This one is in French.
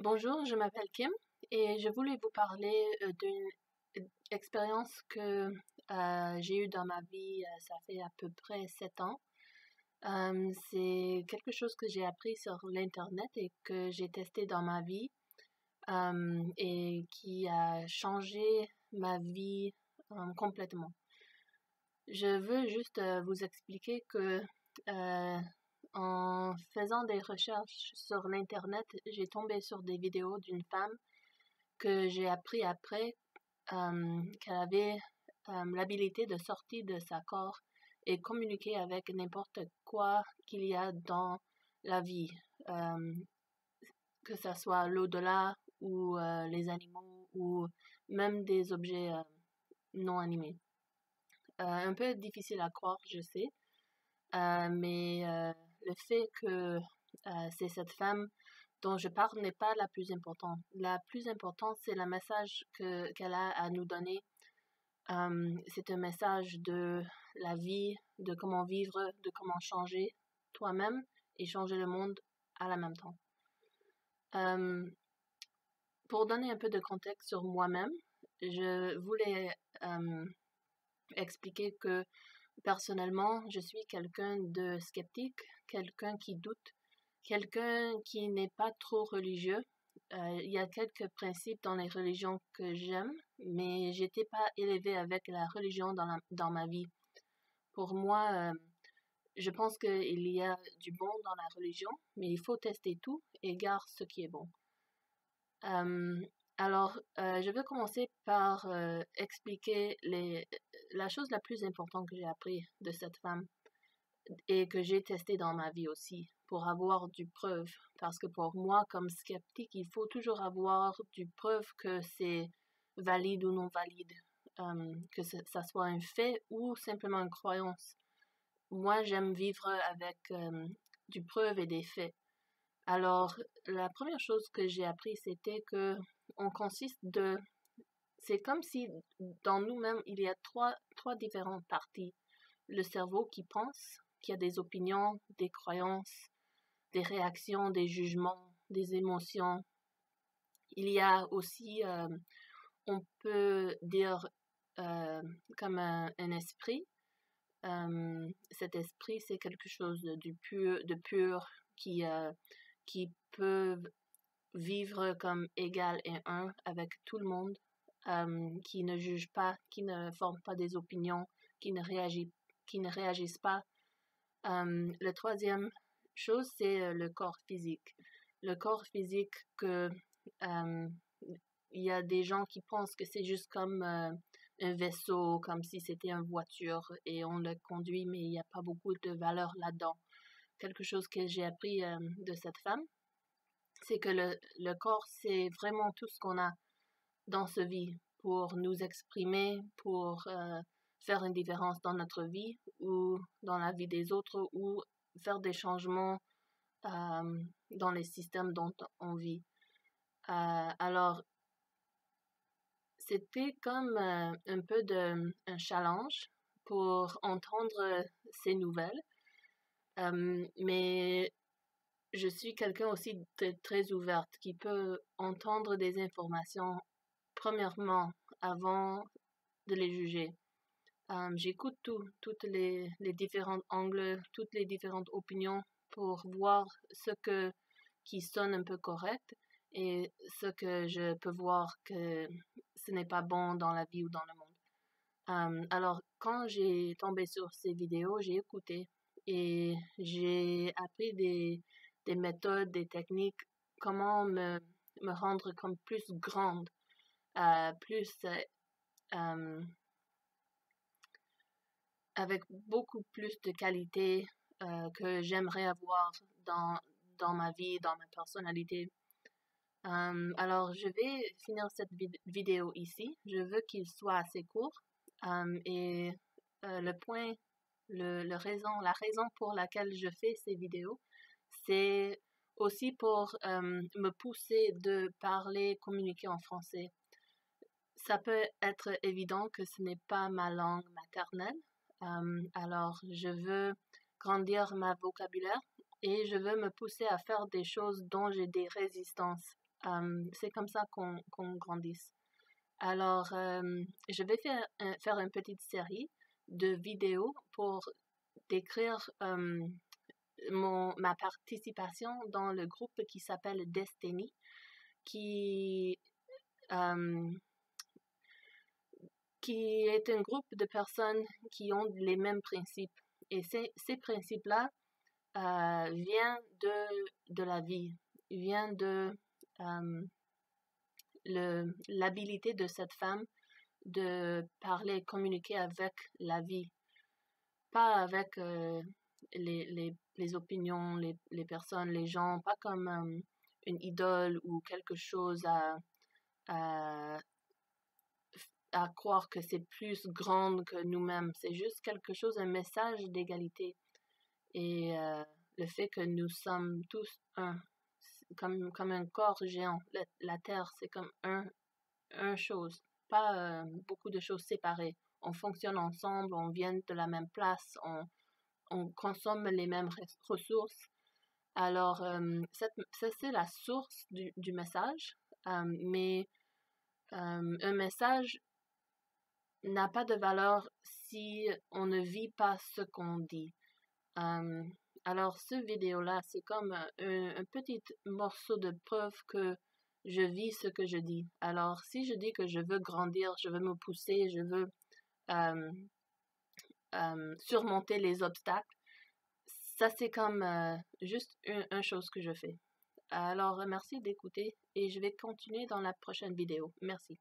Bonjour, je m'appelle Kim et je voulais vous parler d'une expérience que j'ai eue dans ma vie. Ça fait à peu près 7 ans. C'est quelque chose que j'ai appris sur l'Internet et que j'ai testé dans ma vie et qui a changé ma vie complètement. Je veux juste vous expliquer que euh, en faisant des recherches sur l'Internet, j'ai tombé sur des vidéos d'une femme que j'ai appris après qu'elle avait l'habilité de sortir de sa corps et communiquer avec n'importe quoi qu'il y a dans la vie, euh, que ce soit l'au-delà ou les animaux ou même des objets non animés. Un peu difficile à croire, je sais, mais le fait que c'est cette femme dont je parle n'est pas la plus importante. La plus importante, c'est le message qu'elle a à nous donner. C'est un message de la vie, de comment vivre, de comment changer toi-même et changer le monde à la même temps. Euh, pour donner un peu de contexte sur moi-même, je voulais expliquer que personnellement, je suis quelqu'un de sceptique, quelqu'un qui doute, quelqu'un qui n'est pas trop religieux. Il y a quelques principes dans les religions que j'aime, mais j'étais pas élevée avec la religion dans ma vie. Pour moi, je pense qu'il y a du bon dans la religion, mais il faut tester tout et garder ce qui est bon. Euh, je vais commencer par expliquer la chose la plus importante que j'ai appris de cette femme et que j'ai testé dans ma vie aussi pour avoir du preuve. Parce que pour moi, comme sceptique, il faut toujours avoir du preuve que c'est valide ou non valide, que ça soit un fait ou simplement une croyance. Moi, j'aime vivre avec du preuve et des faits. Alors, la première chose que j'ai appris, c'était que on consiste de... C'est comme si dans nous-mêmes, il y a trois différentes parties. Le cerveau qui pense, qui a des opinions, des croyances, des réactions, des jugements, des émotions. Il y a aussi, on peut dire, comme un esprit. Cet esprit, c'est quelque chose de pur qui peut vivre comme égal et un avec tout le monde, qui ne juge pas, qui ne forme pas des opinions, qui ne réagissent pas. Le troisième chose, c'est le corps physique. Le corps physique que euh, il y a des gens qui pensent que c'est juste comme un vaisseau, comme si c'était une voiture et on le conduit, mais il n'y a pas beaucoup de valeur là-dedans. Quelque chose que j'ai appris de cette femme, c'est que le corps, c'est vraiment tout ce qu'on a dans ce vie pour nous exprimer, pour faire une différence dans notre vie ou dans la vie des autres ou faire des changements dans les systèmes dont on vit. Alors, c'était comme un peu un challenge pour entendre ces nouvelles, mais je suis quelqu'un aussi de très ouverte qui peut entendre des informations premièrement avant de les juger. J'écoute toutes les différents angles, toutes les différentes opinions pour voir qui sonne un peu correct et ce que je peux voir que ce n'est pas bon dans la vie ou dans le monde. Alors, quand j'ai tombé sur ces vidéos, j'ai écouté et j'ai appris des méthodes, des techniques, comment me rendre comme plus grande, plus euh, avec beaucoup plus de qualité que j'aimerais avoir dans ma vie, dans ma personnalité. Alors, je vais finir cette vidéo ici. Je veux qu'il soit assez court. Et le point, la raison pour laquelle je fais ces vidéos, c'est aussi pour me pousser de parler, communiquer en français. Ça peut être évident que ce n'est pas ma langue maternelle. Alors, je veux grandir ma vocabulaire et je veux me pousser à faire des choses dont j'ai des résistances C'est comme ça qu'on grandisse. Alors, je vais faire une petite série de vidéos pour décrire ma participation dans le groupe qui s'appelle Destiny, qui, euh, qui est un groupe de personnes qui ont les mêmes principes. Et ces principes-là viennent de la vie, viennent de euh, l'habilité de cette femme de parler, communiquer avec la vie, pas avec les opinions, les personnes, les gens, pas comme une idole ou quelque chose à, à croire que c'est plus grande que nous-mêmes. C'est juste quelque chose, un message d'égalité. Et le fait que nous sommes tous un, comme un corps géant. La Terre, c'est comme un chose, pas beaucoup de choses séparées. On fonctionne ensemble, on vient de la même place, on consomme les mêmes ressources. Alors, ça, c'est la source du message, mais un message n'a pas de valeur si on ne vit pas ce qu'on dit. Euh, alors, ce vidéo-là, c'est comme un petit morceau de preuve que je vis ce que je dis. Alors, si je dis que je veux grandir, je veux me pousser, je veux euh, surmonter les obstacles, ça, c'est comme juste une chose que je fais. Alors, merci d'écouter et je vais continuer dans la prochaine vidéo. Merci.